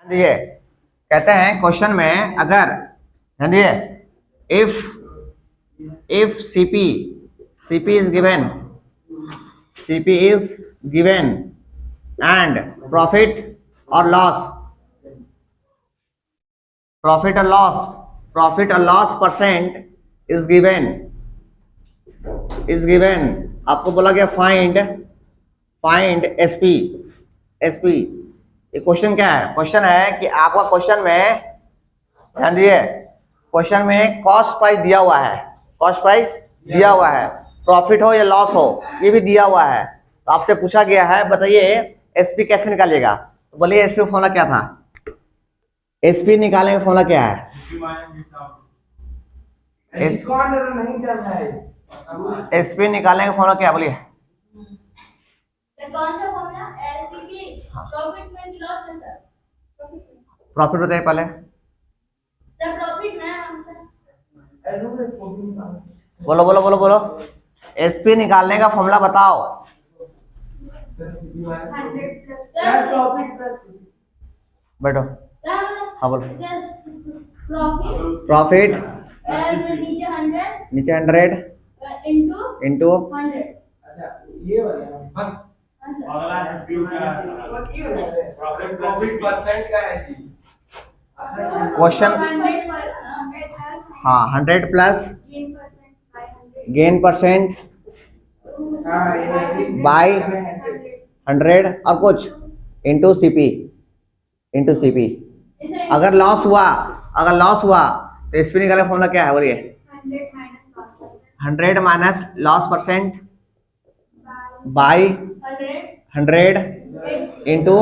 देखिए कहते हैं क्वेश्चन में अगर ध्यान दिए if CP is given and profit और लॉस परसेंट इज गिवन आपको बोला गया फाइंड एसपी ये क्वेश्चन क्या है? क्वेश्चन है कि आपका क्वेश्चन में ध्यान दिए क्वेश्चन में कॉस्ट प्राइस दिया हुआ है प्रॉफिट हो या लॉस हो ये भी दिया हुआ है। तो आपसे पूछा गया है बताइए एसपी कैसे निकालिएगा। तो बोलिए एसपी फॉर्मूला क्या था? एसपी निकालने का फॉर्मूला क्या है? एसपी निकालने का फॉर्मूला क्या बोलिए? कौन सा फॉर्मूला? एससीपी प्रॉफिट में लॉस में सर प्रॉफिट बताइए पहले। सर प्रॉफिट में बोलो एसपी निकालने का फॉर्मूला बताओ। बैठो। हाँ बोलो। प्रॉफिट नीचे 100 इंटू ये वाला प्रॉफिट परसेंट का है जी। क्वेश्चन हाँ 100 प्लस गेन परसेंट बाय 100 और कुछ इंटू सीपी। अगर लॉस हुआ तो एसपी निकालने का फॉर्मूला क्या है बोलिए? 100 minus loss percent by 100 into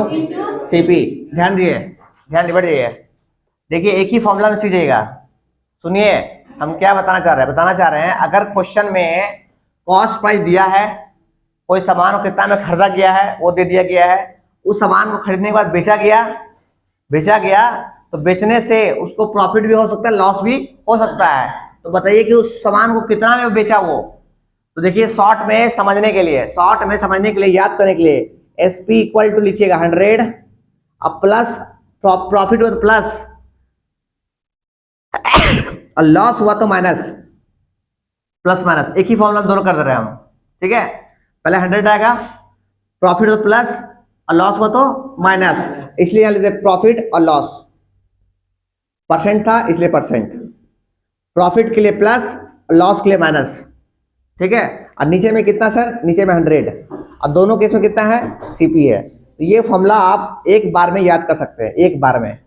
CP. ध्यान दिए बढ़ जाइए। देखिए एक ही फॉर्मूला में सीखिएगा। सुनिए हम क्या बताना चाह रहे हैं अगर क्वेश्चन में कॉस्ट प्राइस दिया है कोई सामान को कितना में खरीदा गया है वो दे दिया गया है उस सामान को खरीदने के बाद बेचा गया तो बेचने से उसको प्रॉफिट भी हो सकता है लॉस भी हो सकता है। तो बताइए कि उस सामान को कितना में बेचा वो। तो देखिए शॉर्ट में समझने के लिए याद करने के लिए एसपी इक्वल टू लिखिएगा 100 अब प्लस प्रॉफिट और प्लस और लॉस हुआ तो माइनस प्लस माइनस एक ही फॉर्मूला दोनों कर दे रहे हैं हम। ठीक है पहले 100 आएगा प्रॉफिट और प्लस और लॉस हुआ तो माइनस इसलिए यहां लिखते प्रॉफिट और लॉस। परसेंट था इसलिए परसेंट प्रॉफिट के लिए प्लस लॉस के लिए माइनस। ठीक है और नीचे में कितना सर? नीचे में 100 और दोनों केस में कितना है? सीपी है। तो ये फॉर्मूला आप एक बार में याद कर सकते हैं एक बार में।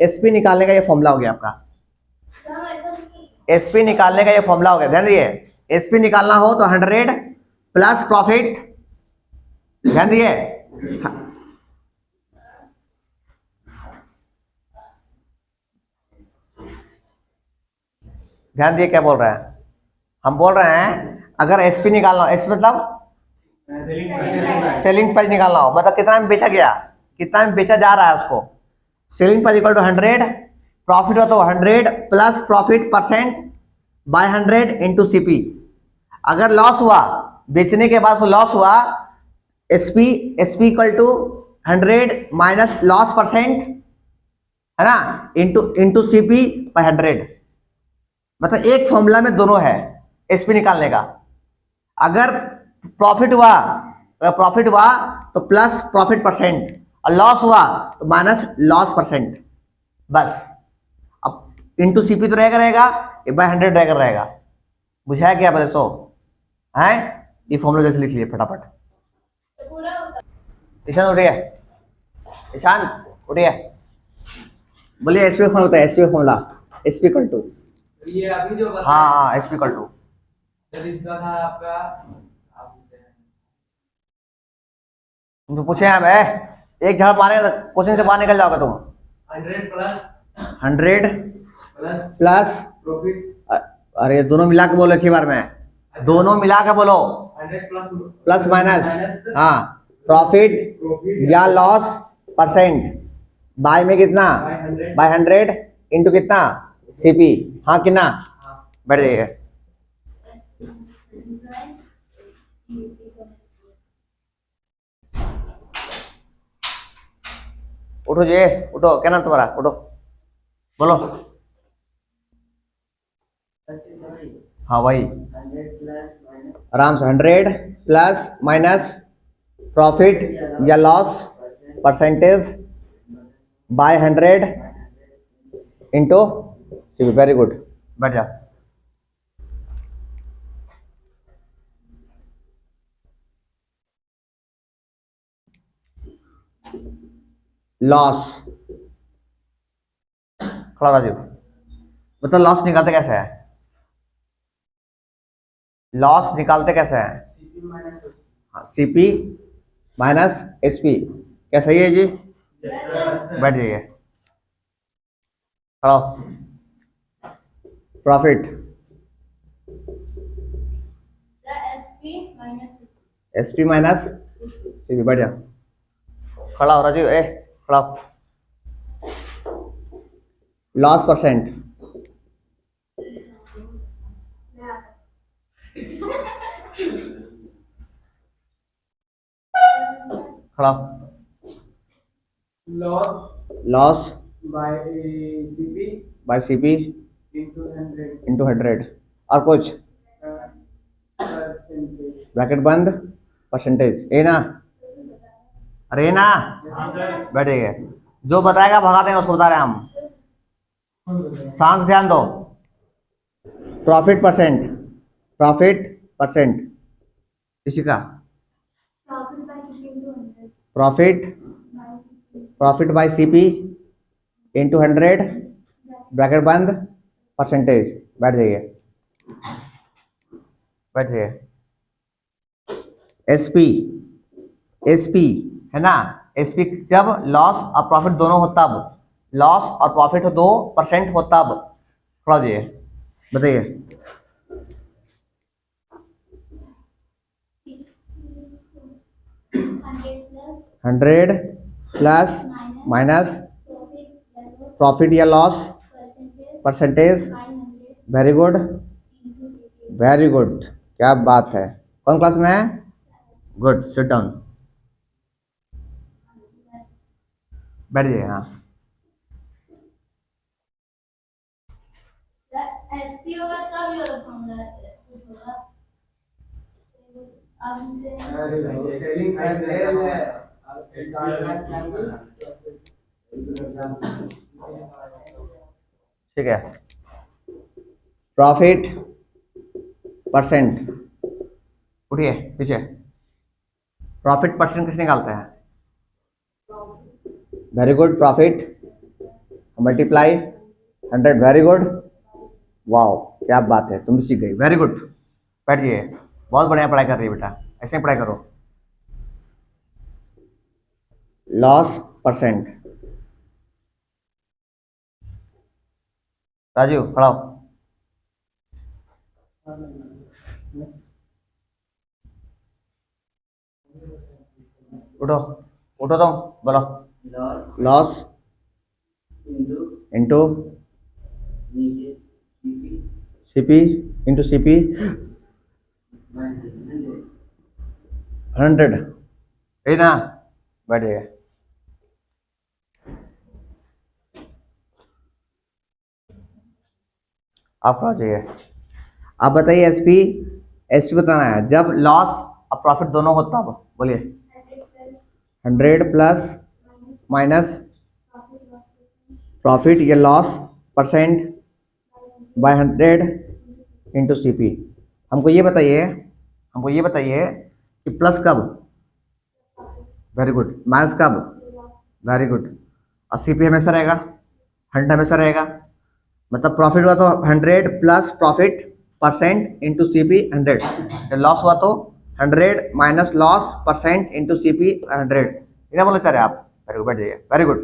एसपी निकालने का ये फॉर्मूला हो गया आपका। एसपी निकालने का ये फॉर्मूला हो गया। ध्यान दिए एसपी निकालना हो तो 100 प्लस प्रॉफिट। ध्यान दिए क्या बोल रहे हैं? हम बोल रहे हैं अगर एसपी निकालना हो एसपी मतलब सेलिंग प्राइस निकालना हो मतलब कितना में बेचा गया कितना में बेचा जा रहा है उसको। Selling price equal to 100 profit हो तो 100 plus profit percent by 100 into CP. अगर लॉस हुआ बेचने के बाद लॉस हुआ SP equal to 100 minus loss percent है ना इंटू सीपी बाय 100। मतलब एक फॉर्मूला में दोनों है एसपी निकालने का। अगर प्रॉफिट हुआ तो प्लस प्रॉफिट परसेंट और लॉस हुआ तो माइनस लॉस परसेंट बस। अब इंटू सीपी तो रहेगा ये बाय 100 रहेगा। बुझाया क्या बता सो है ये फॉर्मूला जैसे लिख लिए फटाफट। ईशान उठिए बोलिए एसपी फॉर्मूला होता है एसपी इक्वल टू ये अभी जो बताया हाँ एसपी इक्वल टू सर इसका था आपका तुम पूछे हैं मैं एक झाड़ मारे कोचिंग से बाहर निकल जाओगे तुम। 100 प्लस प्रॉफिट अरे दोनों मिला के बोलो एक ही बार में दोनों मिला के बोलो 100 प्लस माइनस हाँ प्रॉफिट या लॉस परसेंट बाय में कितना बाय 100 इंटू कितना सीपी। हाँ कितना बैठ जाइए। उठो जी, उठो, क्या नाम तुम्हारा, उठो, बोलो। हाँ भाई, आराम से। 100 प्लस माइनस प्रॉफिट या loss percentage by 100 into CP. Very good, बैठ जाओ। लॉस, खड़ा राजीव, मतलब लॉस निकालते कैसे है? लॉस निकालते कैसे हैं? सीपी माइनस हाँ, सीपी माइनस एसपी। क्या सही है जी? बैठ जाइए, खड़ा। Profit The SP minus SP minus CP. बैठ जाओ, खड़ा हो राजीव, ए खड़ा हो। लॉस परसेंट, खड़ा हो। Loss loss by CP by CP into 100 into 100। और कुछ? परसेंटेज। ब्रैकेट बंद, परसेंटेज। ए ना, अरे ना, बैठ जाइए। जो बताएगा भगा देंगे, उसको बता रहे हैं हम। सांस ध्यान दो। प्रॉफिट परसेंट, प्रॉफिट परसेंट किसी का, profit by CP into 100 profit, by CP profit by CP into 100 bracket बंद, परसेंटेज। बैठ जाइए, बैठ जाइए। एसपी, एसपी है ना, एसपी जब लॉस और प्रॉफिट दोनों हो तब, लॉस और प्रॉफिट हो 2% हो तब। खड़ा हो जाइए, बताइए। 100 प्लस माइनस profit प्रॉफिट या loss percentage percentage. by 100 very good, into CP. Very good, क्या बात है। कौन क्लास में है? गुड, सिट डाउन, बैठ जाइए। हाँ, The SP होगा तब ये फॉर्मूला होगा। अब सेलिंग प्राइस है ठीक है। प्रॉफिट परसेंट, उठिए पीछे। प्रॉफिट परसेंट किस निकालते हैं? Very good, profit multiply 100। Very good, wow, क्या बात है, तुम भी सीख गई। वेरी गुड, बैठ जाइए। बहुत बढ़िया पढ़ाई कर रही है बेटा, ऐसे ही पढ़ाई करो। लॉस परसेंट, राजीव खड़ा हो। उठो, उठो तुम, बोलो। Loss into CP into CP 100, है ना, बैठ जाइए। आप खड़ा हो जाइए। आप बताइए एसपी, एसपी बताना है जब लॉस और प्रॉफिट दोनों हो तब। बोलिए। 100 plus minus profit loss percent profit या loss percent by 100 into CP. हमको ये बताइए, हमको ये बताइए कि प्लस कब? Very good. माइनस कब? Very good. और सीपी हमेशा रहेगा, 100 हमेशा रहेगा। मतलब प्रॉफिट हुआ तो 100 plus profit percent into CP 100। Loss हुआ तो 100 minus loss percent into CP 100। इन्हें बोले करे आप। वेरी गुड, बैठ जाइए। वेरी गुड,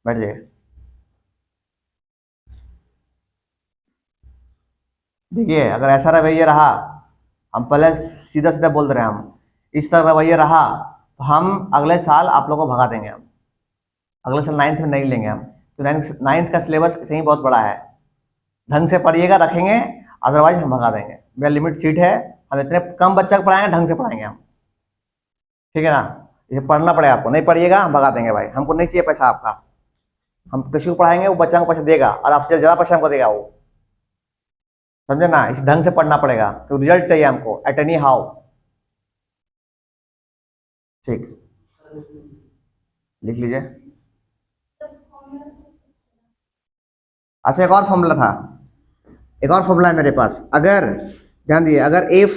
बैठ जाइए। देखिए, अगर ऐसा रवैया रहा, हम पहले सीधा सीधा बोल रहे हैं, हम इस तरह रवैया रहा तो हम अगले साल आप लोगों को भगा देंगे। हम अगले साल 9th में नहीं लेंगे हम, तो 9th का सिलेबस सही बहुत बड़ा है। ढंग से पढ़िएगा, रखेंगे, अदरवाइज हम भगा देंगे। मेरा लिमिट सीट है, हम इतने कम बच्चा को पढ़ाएंगे, ढंग से पढ़ाएंगे हम, ठीक है ना। इसे पढ़ना पड़ेगा आपको, नहीं पढ़िएगा हम भगा देंगे भाई, हमको नहीं चाहिए पैसा आपका। हम किसी को पढ़ाएंगे वो बच्चा को पैसा देगा और आपसे ज़्यादा पैसा हमको देगा वो, समझे ना। इस ढंग से पढ़ना पड़ेगा तो रिजल्ट चाहिए हमको एट एनी हाउ। ठीक, लिख लीजिए। अच्छा, एक और फॉर्मूला था, एक और फॉर्मूला है मेरे पास। अगर ध्यान दिए, अगर if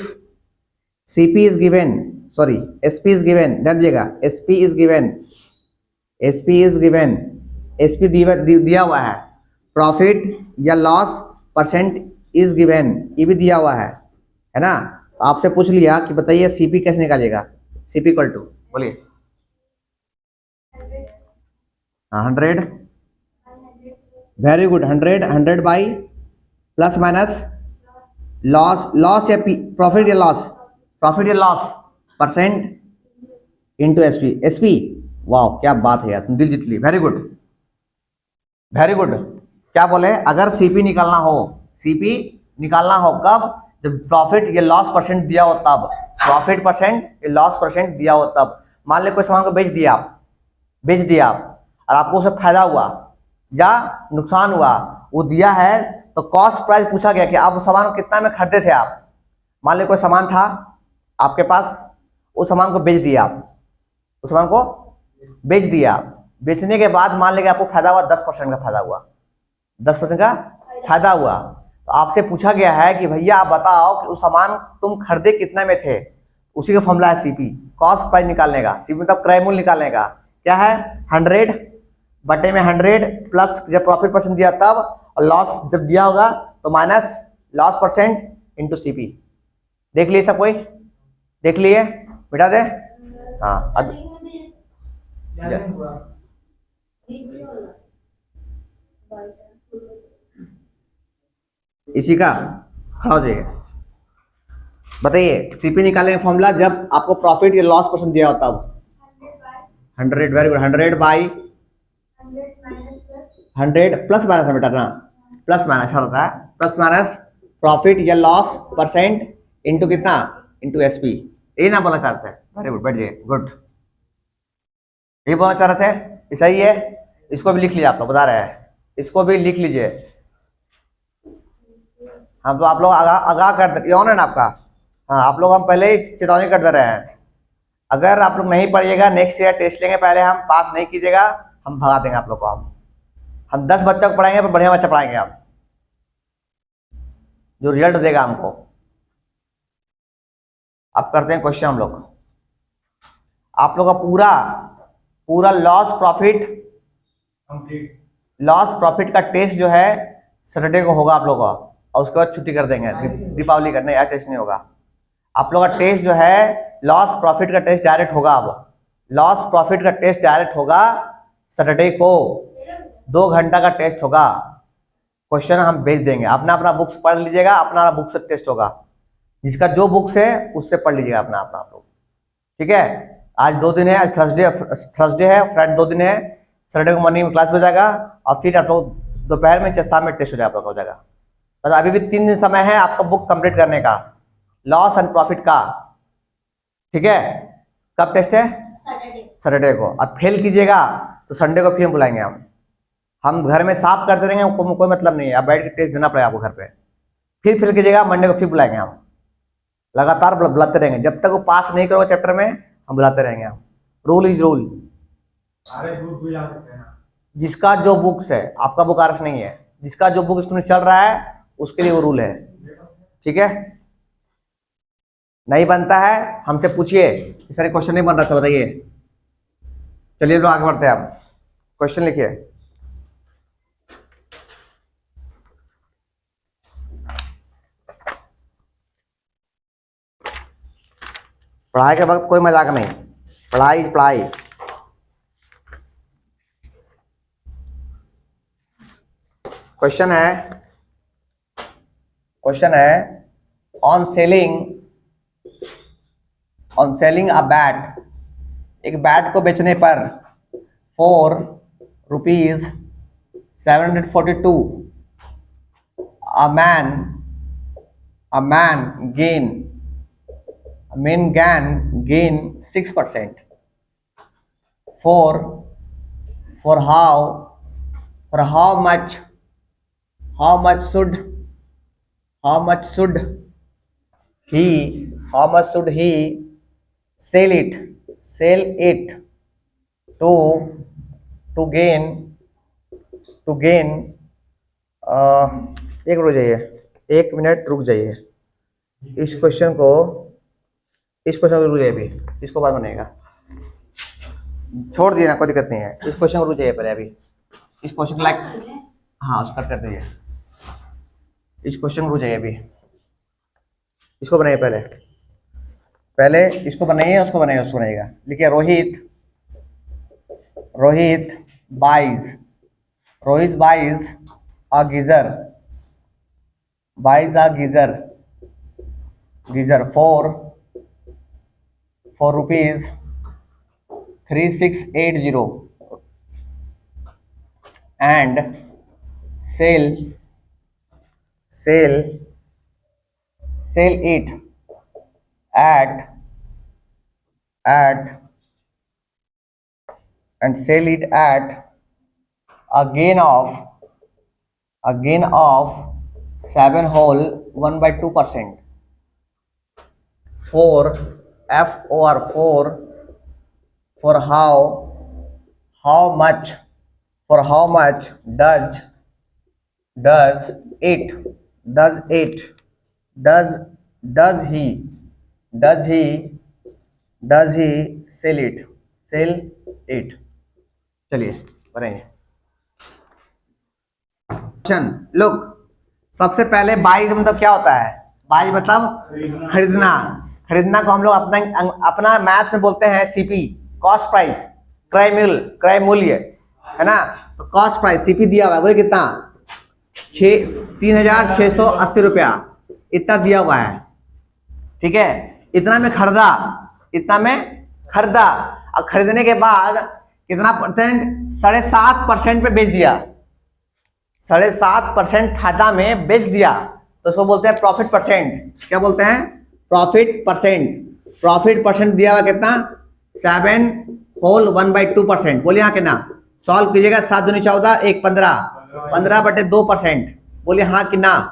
CP is given, sorry SP is given, ध्यान दिएगा, SP is given, SP is given, SP दिया हुआ है, प्रॉफिट या लॉस परसेंट इज गिवन, ये भी दिया हुआ है ना। तो आपसे पूछ लिया कि बताइए CP कैसे निकालेगा। CP इक्वल टू, बोलिए। हाँ 100, very good, 100 by plus minus loss या प्रॉफिट या लॉस, प्रॉफिट या लॉस परसेंट इंटू SP। वाह क्या बात है यार, तुम दिल जीत ली, वेरी गुड वेरी गुड। क्या बोले, अगर CP निकालना हो, CP निकालना हो कब, जब प्रॉफिट या लॉस परसेंट दिया हो तब, प्रॉफिट परसेंट या लॉस परसेंट दिया हो तब। मान ले कोई सामान को बेच दिया आप और आपको उससे फायदा हुआ या नुकसान हुआ, वो दिया है तो कॉस्ट प्राइस पूछा गया कि आप उस सामान को कितना में खरीदे थे आप। मान ले कोई सामान था आपके पास, उस सामान को बेच दिया आप, उस सामान को बेच दिया, बेचने के बाद मान लेंगे आपको फायदा हुआ 10% का फायदा हुआ, 10% का फायदा हुआ। तो आपसे पूछा गया है कि भैया आप बताओ कि उस सामान तुम खरीदे कितना में थे, उसी का फॉर्मूला है CP, कॉस्ट प्राइस निकालने का। CP मतलब क्रय मूल्य निकालने का। क्या है, 100 बटे में 100 प्लस जब प्रॉफिट परसेंट दिया तब, और लॉस जब दिया होगा तो minus loss percent into CP। देख लिए सब कोई, देख लिए, मिटा दे। हाँ अब इसी का खड़ा हो जाइए। बताइए CP निकालने का फॉर्मूला जब आपको प्रॉफिट या लॉस परसेंट दिया हो तब। 100, very good, 100 by 100 plus minus बेटा ना, प्लस माइनस होता है, प्लस माइनस प्रॉफिट या लॉस परसेंट इंटू कितना, इंटू SP। ये ना बोलना चाहते हैं, वेरी गुड, बैठ जाइए, गुड। ये बोलना चाह रहे थे, ये सही है। इसको भी लिख लीजिए, आप लोग बता रहे हैं, इसको भी लिख लीजिए। हाँ तो आप लोग आगाह कर दे, ऑन है ना आपका। हाँ आप लोग, हम पहले ही चेतावनी कर दे रहे हैं, अगर आप लोग नहीं पढ़िएगा नेक्स्ट ईयर टेस्ट लेंगे, पहले हम पास नहीं कीजिएगा, हम भगा देंगे आप लोग को। हम 10 बच्चों को पढ़ाएंगे पर बढ़िया बच्चा पढ़ाएंगे हम, जो रिजल्ट देगा हमको। अब करते हैं क्वेश्चन हम लोग। आप लोग का पूरा लॉस प्रॉफिट का टेस्ट जो है सैटरडे को होगा आप लोग का, और उसके बाद छुट्टी कर देंगे दीपावली का। नहीं, टेस्ट नहीं होगा आप लोग का। टेस्ट जो है लॉस प्रॉफिट का टेस्ट डायरेक्ट होगा। अब लॉस प्रॉफिट का टेस्ट डायरेक्ट होगा सैटरडे को, 2 घंटा का टेस्ट होगा। क्वेश्चन हम भेज देंगे, अपना बुक्स पढ़ लीजिएगा, अपना बुक से टेस्ट होगा। जिसका जो बुक्स है उससे पढ़ लीजिएगा अपना आप लोग, ठीक है। आज 2 दिन है, आज थर्सडे है, फ्राइडे 2 दिन है। सैटरडे को मॉर्निंग में क्लास में जाएगा और फिर आप लोग दोपहर में शाम में टेस्ट हो जाएगा, हो जाएगा। बस अभी भी 3 दिन समय है आपका बुक कंप्लीट करने का, लॉस एंड प्रॉफिट का, ठीक है। कब टेस्ट है, सैटरडे को। अब फेल कीजिएगा तो संडे को फिर बुलाएंगे हम घर में साफ करते रहेंगे, कोई मतलब नहीं है। अब बैठ के टेस्ट देना पड़ेगा आपको घर पे। फिर फेल कीजिएगा, मंडे को फिर बुलाएंगे हम, लगातार बुलाते रहेंगे जब तक वो पास नहीं करोगे चैप्टर में, हम बुलाते रहेंगे हम। Rule is rule. जिसका जो बुक्स है, आपका बुक आरस नहीं है, जिसका जो बुक स्टूडेंट चल रहा है उसके लिए वो रूल है, ठीक है। नहीं बनता है हमसे पूछिए, सारे क्वेश्चन नहीं बन रहा था, बताइए। चलिए लोग आगे बढ़ते हैं। आप क्वेश्चन लिखिए। पढ़ाई के वक्त कोई मजाक नहीं, पढ़ाई पढ़ाई। क्वेश्चन है ऑन सेलिंग अ बैट, एक बैट को बेचने पर ₹742 a man gain 6%, for how much should he sell it to gain एक रुक जाइए, 1 मिनट रुक जाइए, इस क्वेश्चन को रुक जाइए, अभी इसको बाद बनेगा, छोड़ दिए ना, कोई दिक्कत नहीं है, इस क्वेश्चन को रुक जाइए पहले, अभी इस क्वेश्चन लाइक, हाँ उसका कर दीजिए, इस क्वेश्चन को रुक जाइए, अभी इसको बनाइए, पहले इसको बनाइए, उसको बनाइएगा। लिखिए Rohit buys a geyser for rupees 3680 and sell it at a gain of 7 whole 1/2%. For how much does he sell it? चलिए बनाइए क्वेश्चन। लुक, सबसे पहले बाइज मतलब क्या होता है? बाइज मतलब खरीदना को हम लोग अपना मैथ में बोलते हैं सीपी, कॉस्ट प्राइस, क्रय मूल्य, है ना। तो कॉस्ट प्राइस सीपी दिया हुआ है, बोले कितना? 3680 रुपया, इतना दिया हुआ है, ठीक है। इतना में खरीदा और खरीदने के बाद कितना परसेंट? 7.5% पे बेच दिया, 7.5% फायदा में बेच दिया, तो उसको बोलते हैं प्रॉफिट परसेंट। क्या बोलते हैं? प्रॉफिट परसेंट दिया हुआ कितना? 7 होल 1/2%। बोलिए हाँ कि ना? सॉल्व कीजिएगा, 7 दूनी 14, 1 15, 15/2%। बोलिए हाँ कि ना?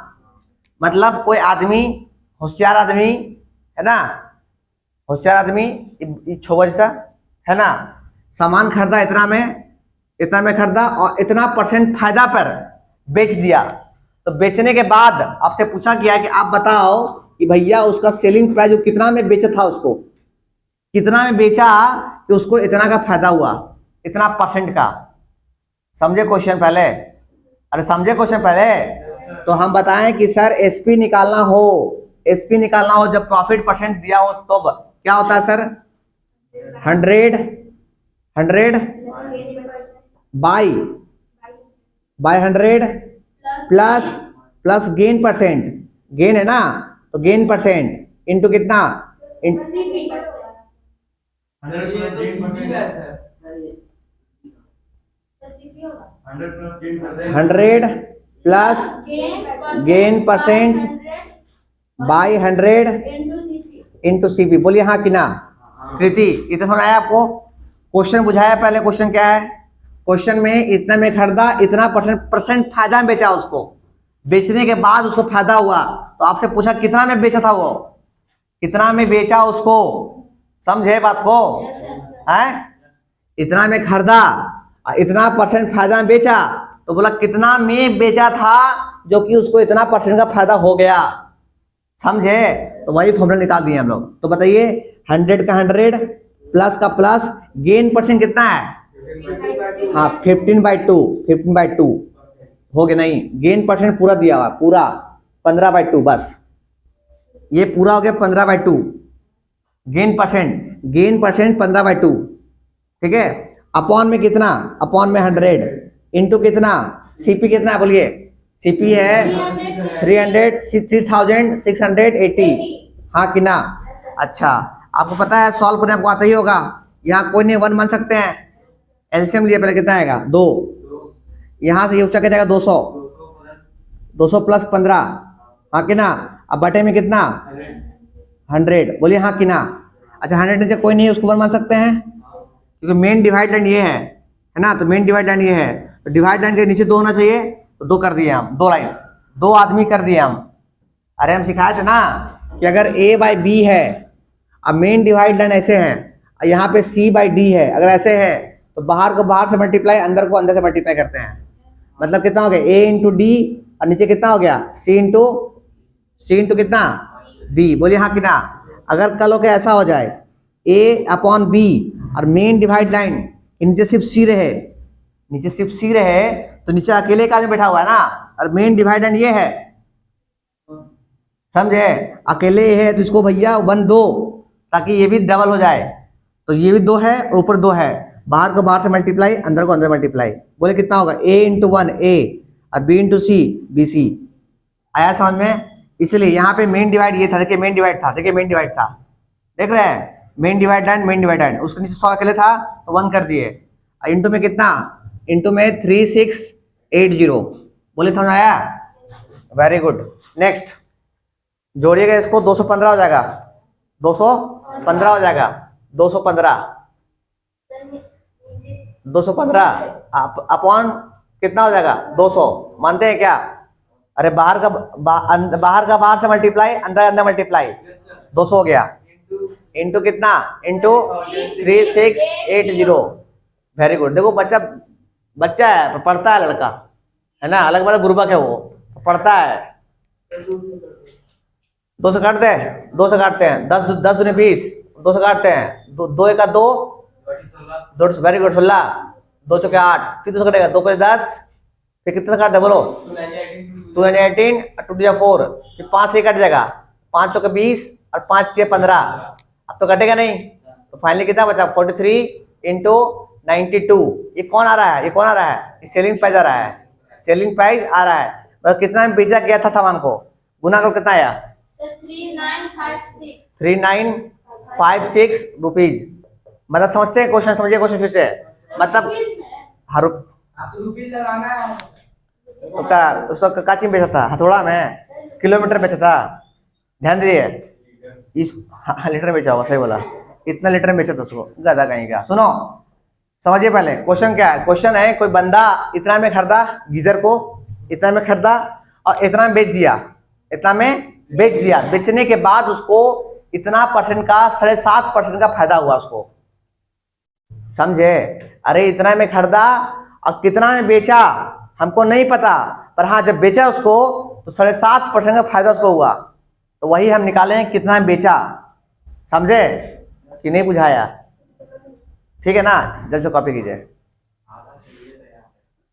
मतलब कोई आदमी, होशियार आदमी, है ना, होशियार आदमी छोबा जैसा, है ना, सामान खरीदा, इतना में खरीदा और इतना परसेंट फायदा पर बेच दिया। तो बेचने के बाद आपसे पूछा गया कि आप बताओ कि भैया उसका सेलिंग प्राइस कितना में बेचा था, उसको कितना में बेचा कि उसको इतना का फायदा हुआ, इतना परसेंट का। समझे क्वेश्चन पहले? अरे समझे क्वेश्चन पहले? तो हम बताएं कि सर एसपी निकालना हो जब प्रॉफिट परसेंट दिया हो, तो क्या होता है sir? 100 by 100 plus gain percent, gain है ना, तो गेन परसेंट इंटू कितना? CP 100 plus gain percent by 100 into CP. बोलिए हाँ कि ना? कृति, इतना समझ आया आपको? क्वेश्चन बुझाया पहले। क्वेश्चन क्या है? क्वेश्चन में इतना में खरीदा, इतना परसेंट फायदा में बेचा, उसको बेचने के बाद उसको फायदा हुआ, तो आपसे पूछा कितना में बेचा था, वो कितना में बेचा उसको। समझे बात को? है, इतना में खरीदा, इतना परसेंट फायदा में बेचा, तो बोला कितना में बेचा था जो कि उसको इतना परसेंट का फायदा हो गया। समझे? तो वही फॉर्मूला निकाल दिए हम लोग। तो बताइए 100 का 100 प्लस का प्लस, गेन परसेंट कितना है? हाँ 15/2 हो गया। नहीं, गेन परसेंट पूरा दिया हुआ, पूरा 15/2, बस ये पूरा हो गया 15/2। गेन परसेंट 15/2, ठीक है। अपॉन में कितना? अपॉन में 100 इंटू कितना? सीपी कितना है? बोलिए, सीपी है 3680। हाँ कि ना? अच्छा, आपको पता है सॉल्व करने आपको आता ही होगा। यहाँ कोई नहीं 1 मान सकते हैं। एलसीएम लिए पहले कितना आएगा? 2। यहाँ से ये ऊंचा कितना आएगा? 200 प्लस 15, हाँ कि ना? अब बटे में कितना? 100। बोलिए हाँ कि ना? अच्छा 100 नीचे कोई नहीं, उसको 1 मान सकते हैं? क्योंकि मेन डिवाइड लाइन ये है ना, तो मेन डिवाइड लाइन ये है, तो डिवाइड लाइन के नीचे 2 होना चाहिए, तो 2 कर दिए हम, 2 लाइन, 2 आदमी कर दिए हम। अरे हम सिखाए थे ना कि अगर A बाई बी है, अब मेन डिवाइड लाइन ऐसे है, यहाँ पे C बाई डी है, अगर ऐसे है तो बाहर को बाहर से मल्टीप्लाई, अंदर को अंदर से मल्टीप्लाई करते हैं। मतलब कितना हो गया, A इंटू डी, और नीचे कितना हो गया, C इंटू कितना B। बोलिए हाँ कि ना। अगर कल हो के ऐसा हो जाए A अपॉन B और मेन डिवाइड लाइन नीचे सिर्फ C रहे, नीचे सिर्फ C रहे, तो नीचे अकेले एक आदमी बैठा हुआ है ना, और मेन डिवाइड लाइन ये है, समझे, अकेले है तो इसको भैया 1 2, ताकि ये भी डबल हो जाए, तो ये भी 2 है और ऊपर 2 है, बाहर को बाहर से मल्टीप्लाई, अंदर को अंदर मल्टीप्लाई। बोले कितना होगा, A इंटू 1 A और B into C B C. आया समझ में। इसलिए यहाँ पे मेन डिवाइड ये था, देखिए मेन डिवाइड था, देखिए मेन डिवाइड था, देख रहे हैं, मेन डिवाइड लाइन उसके नीचे 100 अकेले था तो 1 कर दिए, इंटू में कितना, इंटू में 3680। बोले समझ आया, वेरी गुड। नेक्स्ट जोड़िएगा इसको, 215 हो जाएगा, 215 हो जाएगा, 215 अपॉन कितना हो जाएगा, 200। मानते हैं क्या? अरे बाहर का बाहर से मल्टीप्लाई, अंदर मल्टीप्लाई, 200 हो गया, इंटू कितना, इंटू 3680। Very good. देखो बच्चा है, पढ़ता है, लड़का है ना, अलग वाला बुर्बक है, वो पढ़ता है। 2 से काटते हैं, 2 से काटते हैं, 10 दूनी 20, 2 से काटते हैं, 2 एक 2, 2 वेरी गुड 16, 2 चौके 8, फिर 2 से कटेगा, 2 पे 10, फिर कितना काटते बोलो, 218, 2 4, फिर 5 से कट जाएगा, 5 चौके 20 और 5 3 15, अब तो कटेगा नहीं, तो फाइनली कितना बचा, 43 इंटू 92। ये कौन आ रहा है, ये कौन आ रहा है, ये सेलिंग प्राइस आ रहा है, सेलिंग प्राइस आ रहा है। मतलब कितना में बेचा गया था सामान को, गुना करो कितना आया, 3956 रुपीज। मतलब समझते हैं क्वेश्चन, समझिए क्वेश्चन फिर से, मतलब हर रुपीज लगाना है तो का उसका काची में बेचा था, हथौड़ा में, किलोमीटर बेचा था, ध्यान दीजिए, इस लीटर में बेचा होगा, सही बोला, इतना लीटर में बेचा था उसको, गधा कहीं का। सुनो समझिए पहले क्वेश्चन क्या है। क्वेश्चन है कोई बंदा इतना में खरीदा गीजर को, इतना में खरीदा और इतना में बेच दिया, इतना में बेच दिया, बेचने के बाद उसको इतना परसेंट का 7.5% का फायदा हुआ उसको, समझे। अरे इतना में खरीदा और कितना में बेचा हमको नहीं पता, पर हाँ जब बेचा उसको तो 7.5% का फायदा उसको हुआ, तो वही हम निकाले हैं कितना में बेचा, समझे कि नहीं बुझाया। ठीक है ना, जल्द से कॉपी कीजिए।